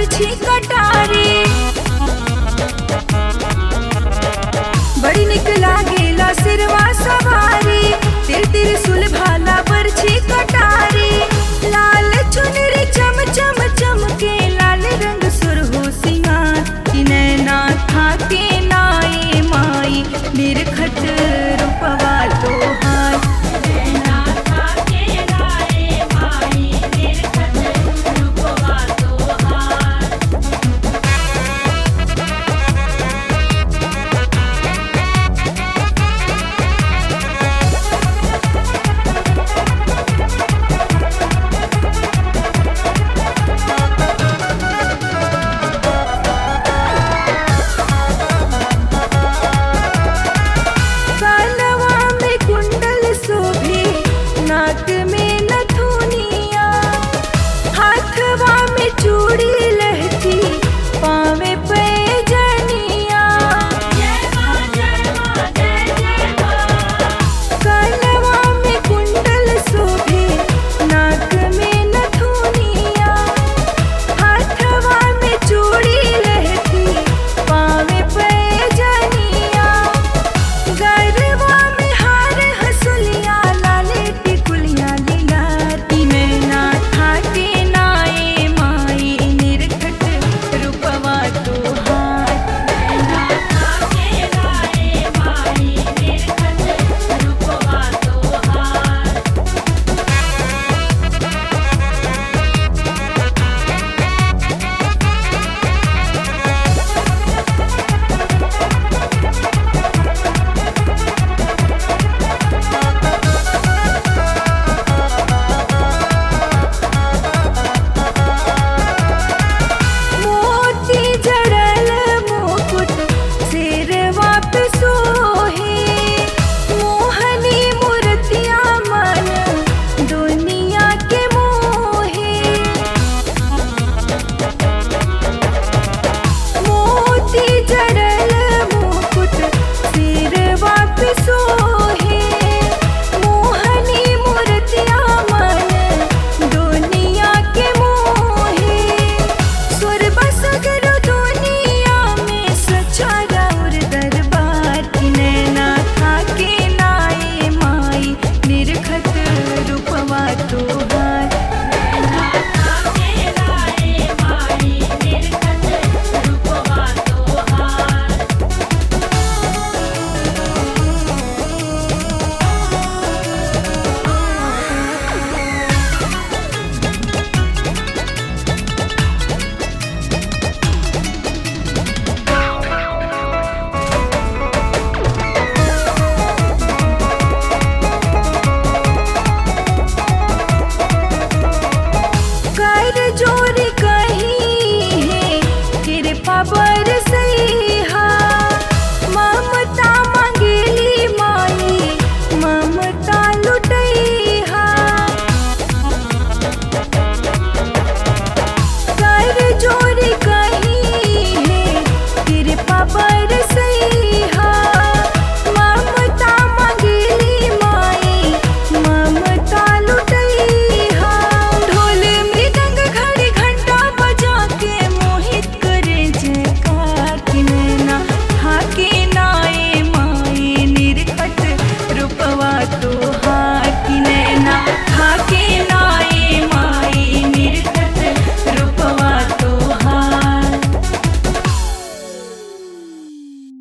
बरछी कटारी। बड़ी निक लागेला सिरवा सवारी, तिर तिर सुलभाला बरछी कटारी। लाल चुनरी चम चम चमके, लाल रंग सुरहो सिंगार। कि नैना थाके नाए माई, निरखत रूपवा तोहार। नैना थाके नाए माई, निरखत रूपवा तोहार। कानवा में कुंडल शोभे, नाक में नथुनिया। हाथवा में चूड़ी लहठी, पाँवे पैजनिया। जय मां जय मां जय जय मां। कानवा में कुंडल शोभे, नाक में नथुनिया। हाथवा में चूड़ी लहठी, पाँवे पैजनिया। गरबा में हार हंसुलिया, लाले टिकुलिया लीलार। कि नैना थाके नाए माई, निरखत रूपवा तोहार। नैना थाके नाए माई, निरखत रूपवा तोहार। मोती जड़ल मुकुट, सिरवा पे सोहे। मोहनी मूर्तिया मन, दुनिया के मोहे। मोती जड़ल मुकुट, सिरवा पे सोहे। मोहनी मूर्तिया मन, दुनिया के मोहे। स्वर्ग सगरो दुनिया में, सच्चा राउर दरबार। कि नैना थाके नाए माई, निरखत रूपवा तोहार। नैना थाके नाए माई, निरखत रूपवा तोहार। कर जोरी कहीं है, कृपा बरस